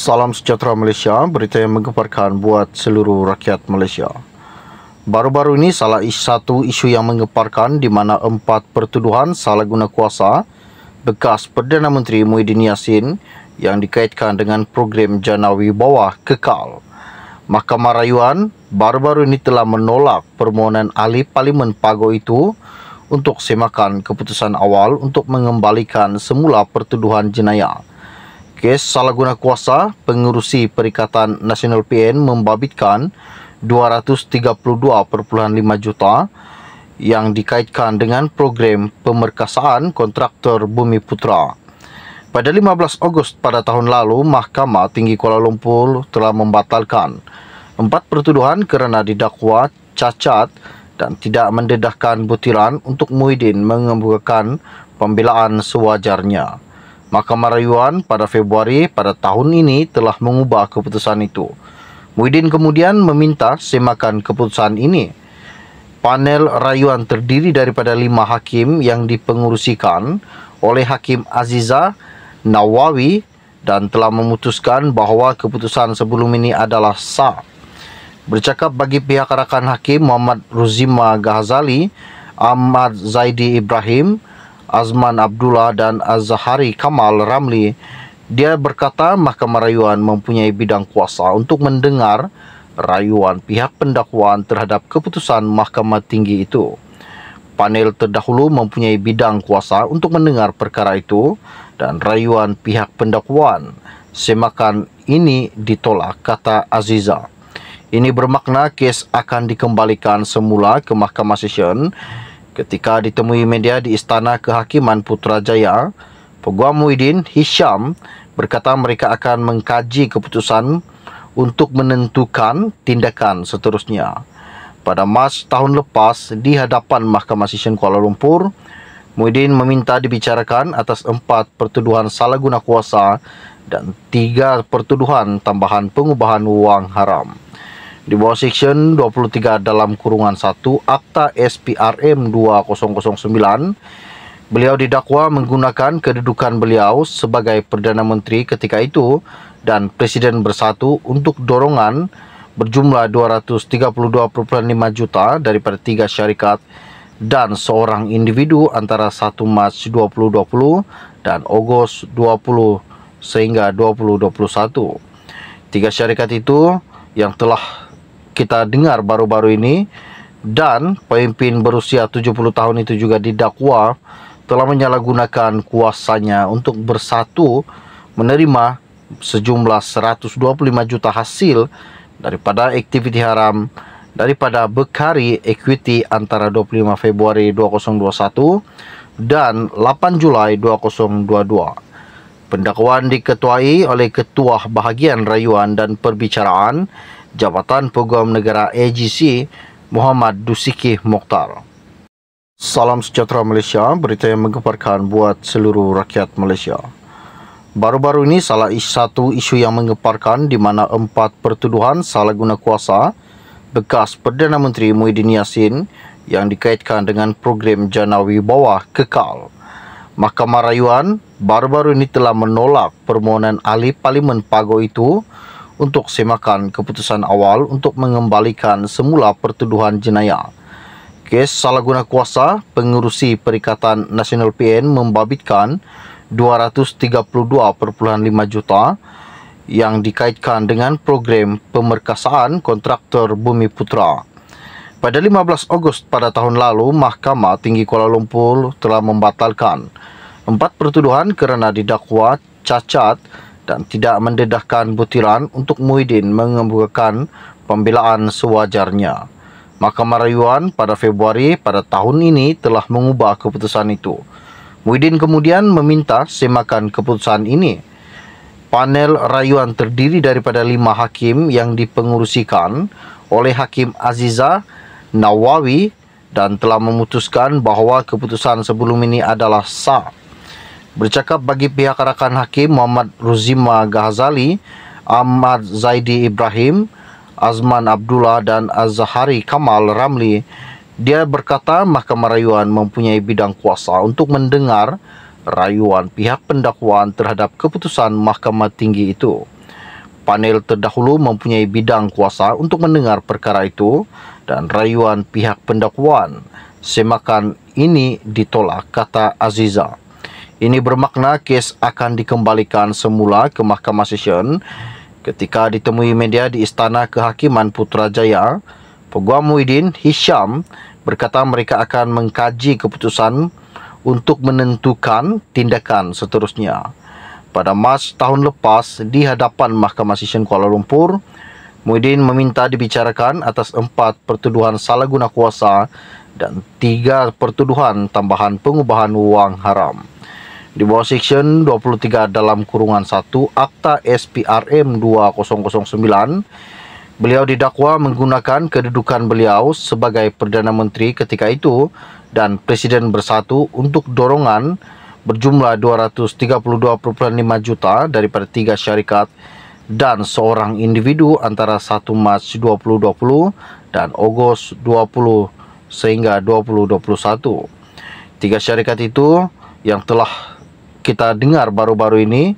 Salam sejahtera Malaysia, berita yang menggemparkan buat seluruh rakyat Malaysia. Baru-baru ini salah satu isu yang menggemparkan di mana 4 pertuduhan salah guna kuasa bekas Perdana Menteri Muhyiddin Yassin yang dikaitkan dengan program Jana Wibawa kekal. Mahkamah Rayuan baru-baru ini telah menolak permohonan ahli Parlimen Pago itu untuk semakan keputusan awal untuk mengembalikan semula pertuduhan jenayah. Kes salah guna kuasa pengurusi Perikatan Nasional PN membabitkan 232.5 juta yang dikaitkan dengan program pemerkasaan kontraktor Bumi Putra. Pada 15 Ogos pada tahun lalu, Mahkamah Tinggi Kuala Lumpur telah membatalkan 4 pertuduhan kerana didakwa cacat dan tidak mendedahkan butiran untuk Muhyiddin mengemukakan pembelaan sewajarnya. Mahkamah Rayuan pada Februari pada tahun ini telah mengubah keputusan itu. Muhyiddin kemudian meminta semakan keputusan ini. Panel rayuan terdiri daripada 5 hakim yang dipengurusikan oleh Hakim Aziza Nawawi dan telah memutuskan bahawa keputusan sebelum ini adalah sah. Bercakap bagi pihak rakan hakim Muhammad Ruzima Ghazali, Ahmad Zaidi Ibrahim, Azman Abdullah dan Azhari Kamal Ramli, dia berkata Mahkamah Rayuan mempunyai bidang kuasa untuk mendengar rayuan pihak pendakwaan terhadap keputusan Mahkamah Tinggi itu. Panel terdahulu mempunyai bidang kuasa untuk mendengar perkara itu dan rayuan pihak pendakwaan. Semakan ini ditolak, kata Aziza. Ini bermakna kes akan dikembalikan semula ke Mahkamah Session. Ketika ditemui media di Istana Kehakiman Putrajaya, Peguam Muhyiddin Hisham berkata mereka akan mengkaji keputusan untuk menentukan tindakan seterusnya. Pada Mac tahun lepas, di hadapan Mahkamah Session Kuala Lumpur, Muhyiddin meminta dibicarakan atas 4 pertuduhan salah guna kuasa dan 3 pertuduhan tambahan pengubahan wang haram. Di bawah Seksyen 23 dalam kurungan 1 Akta SPRM 2009, beliau didakwa menggunakan kedudukan beliau sebagai Perdana Menteri ketika itu dan Presiden Bersatu untuk dorongan berjumlah 232.5 juta daripada 3 syarikat dan seorang individu antara 1 Mac 2020 dan Ogos 20 sehingga 2021. 3 syarikat itu yang telah kita dengar baru-baru ini dan pemimpin berusia 70 tahun itu juga didakwa telah menyalahgunakan kuasanya untuk bersatu menerima sejumlah 125 juta hasil daripada aktiviti haram daripada Bekari Equity antara 25 Februari 2021 dan 8 Julai 2022. Pendakwaan diketuai oleh Ketua Bahagian Rayuan dan Perbicaraan Jabatan Peguam Negara AGC Muhammad Dusiki Mokhtar. Salam sejahtera Malaysia, berita yang menggemparkan buat seluruh rakyat Malaysia. Baru-baru ini salah satu isu yang menggemparkan di mana 4 pertuduhan salah guna kuasa bekas Perdana Menteri Muhyiddin Yassin yang dikaitkan dengan program Jana Wibawa kekal. Mahkamah Rayuan baru-baru ini telah menolak permohonan ahli Parlimen Pago itu untuk semakan keputusan awal untuk mengembalikan semula pertuduhan jenayah. Kes salah guna kuasa pengurusi Perikatan Nasional PN membabitkan 232.5 juta yang dikaitkan dengan program pemerkasaan kontraktor Bumi Putra. Pada 15 Ogos pada tahun lalu, Mahkamah Tinggi Kuala Lumpur telah membatalkan 4 pertuduhan kerana didakwa cacat dan tidak mendedahkan butiran untuk Muhyiddin mengemukakan pembelaan sewajarnya. Mahkamah Rayuan pada Februari pada tahun ini telah mengubah keputusan itu. Muhyiddin kemudian meminta semakan keputusan ini. Panel rayuan terdiri daripada 5 hakim yang dipengurusikan oleh Hakim Aziza Nawawi dan telah memutuskan bahawa keputusan sebelum ini adalah sah. Bercakap bagi pihak rakan hakim Muhammad Ruzima Ghazali, Ahmad Zaidi Ibrahim, Azman Abdullah dan Azhari Kamal Ramli, dia berkata Mahkamah Rayuan mempunyai bidang kuasa untuk mendengar rayuan pihak pendakwaan terhadap keputusan Mahkamah Tinggi itu. Panel terdahulu mempunyai bidang kuasa untuk mendengar perkara itu dan rayuan pihak pendakwaan. Semakan ini ditolak, kata Aziza. Ini bermakna kes akan dikembalikan semula ke Mahkamah Session. Ketika ditemui media di Istana Kehakiman Putrajaya, Peguam Muhyiddin Hisham berkata mereka akan mengkaji keputusan untuk menentukan tindakan seterusnya. Pada Mac tahun lepas, di hadapan Mahkamah Session Kuala Lumpur, Muhyiddin meminta dibicarakan atas 4 pertuduhan salah guna kuasa dan 3 pertuduhan tambahan pengubahan wang haram. Di bawah Seksyen 23 dalam kurungan 1 Akta SPRM 2009, beliau didakwa menggunakan kedudukan beliau sebagai Perdana Menteri ketika itu dan Presiden Bersatu untuk dorongan berjumlah 232.5 juta daripada 3 syarikat dan seorang individu antara 1 Mac 2020 dan Ogos 20 sehingga 2021. 3 syarikat itu yang telah kita dengar baru-baru ini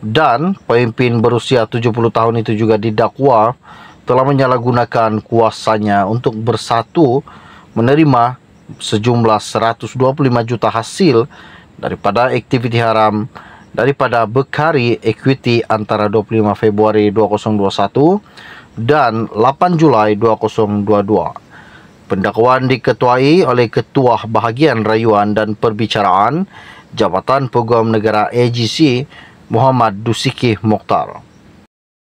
dan pemimpin berusia 70 tahun itu juga didakwa telah menyalahgunakan kuasanya untuk bersatu menerima sejumlah 125 juta hasil daripada aktiviti haram daripada Bekari Equity antara 25 Februari 2021 dan 8 Julai 2022. Pendakwaan diketuai oleh Ketua Bahagian Rayuan dan Perbicaraan Jabatan Peguam Negara AGC Muhammad Dusiki Mokhtar.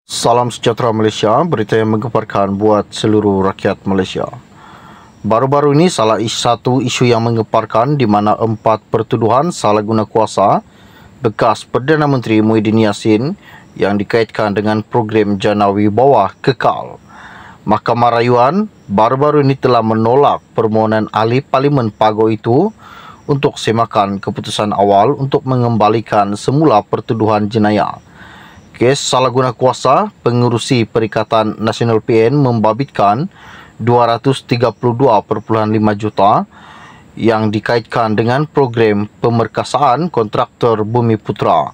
Salam sejahtera Malaysia, berita yang menggemparkan buat seluruh rakyat Malaysia. Baru-baru ini salah satu isu yang menggemparkan di mana 4 pertuduhan salah guna kuasa bekas Perdana Menteri Muhyiddin Yassin yang dikaitkan dengan program Jana Wibawa kekal. Mahkamah Rayuan baru-baru ini telah menolak permohonan ahli Parlimen Pago itu untuk semakan keputusan awal untuk mengembalikan semula pertuduhan jenayah. Kes salah guna kuasa pengurusi Perikatan Nasional PN membabitkan 232.5 juta yang dikaitkan dengan program pemerkasaan kontraktor Bumi Putra.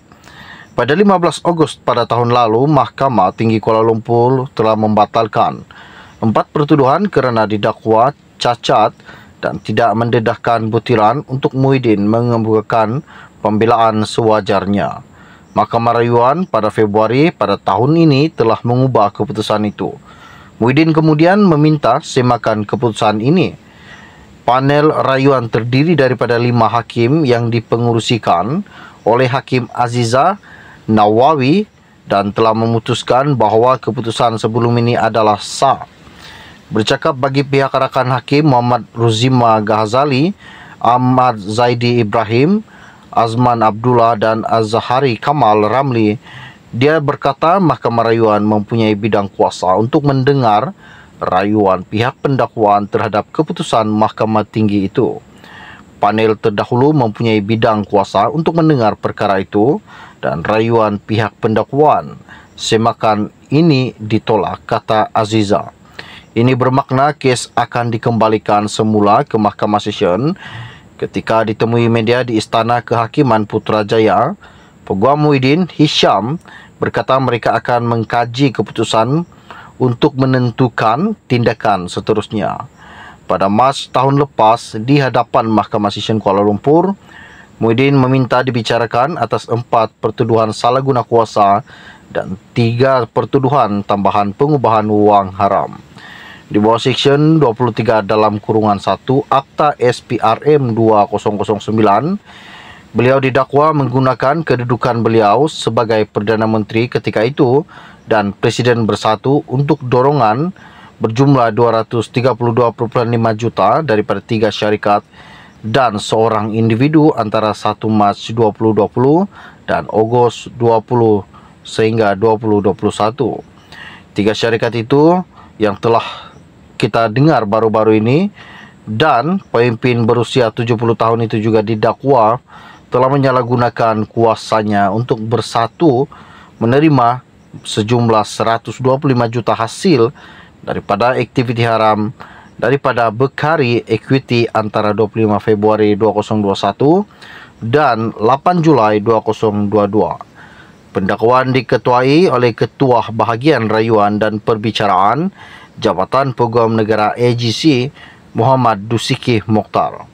Pada 15 Ogos pada tahun lalu, Mahkamah Tinggi Kuala Lumpur telah membatalkan 4 pertuduhan kerana didakwa cacat dan tidak mendedahkan butiran untuk Muhyiddin mengemukakan pembelaan sewajarnya. Mahkamah Rayuan pada Februari pada tahun ini telah mengubah keputusan itu. Muhyiddin kemudian meminta semakan keputusan ini. Panel rayuan terdiri daripada 5 hakim yang dipengurusikan oleh Hakim Aziza Nawawi dan telah memutuskan bahawa keputusan sebelum ini adalah sah. Bercakap bagi pihak rakan hakim Muhammad Ruzima Ghazali, Ahmad Zaidi Ibrahim, Azman Abdullah dan Azhari Kamal Ramli, dia berkata Mahkamah Rayuan mempunyai bidang kuasa untuk mendengar rayuan pihak pendakwaan terhadap keputusan Mahkamah Tinggi itu. Panel terdahulu mempunyai bidang kuasa untuk mendengar perkara itu dan rayuan pihak pendakwaan. Semakan ini ditolak, kata Aziza. Ini bermakna kes akan dikembalikan semula ke Mahkamah Session. Ketika ditemui media di Istana Kehakiman Putrajaya, Peguam Muhyiddin Hisham berkata mereka akan mengkaji keputusan untuk menentukan tindakan seterusnya. Pada Mac tahun lepas, di hadapan Mahkamah Session Kuala Lumpur, Muhyiddin meminta dibicarakan atas 4 pertuduhan salah guna kuasa dan 3 pertuduhan tambahan pengubahan wang haram. Di bawah Seksyen 23 dalam kurungan 1 Akta SPRM 2009, beliau didakwa menggunakan kedudukan beliau sebagai Perdana Menteri ketika itu dan Presiden Bersatu untuk dorongan berjumlah 232.5 juta daripada 3 syarikat dan seorang individu antara 1 Mac 2020 dan Ogos 20 sehingga 2021. 3 syarikat itu yang telah kita dengar baru-baru ini dan pemimpin berusia 70 tahun itu juga didakwa telah menyalahgunakan kuasanya untuk bersatu menerima sejumlah 125 juta hasil daripada aktiviti haram daripada Bekari Equity antara 25 Februari 2021 dan 8 Julai 2022. Pendakwaan diketuai oleh Ketua Bahagian Rayuan dan Perbicaraan Jabatan Peguam Negara AGC, Muhammad Dusikih Mokhtar.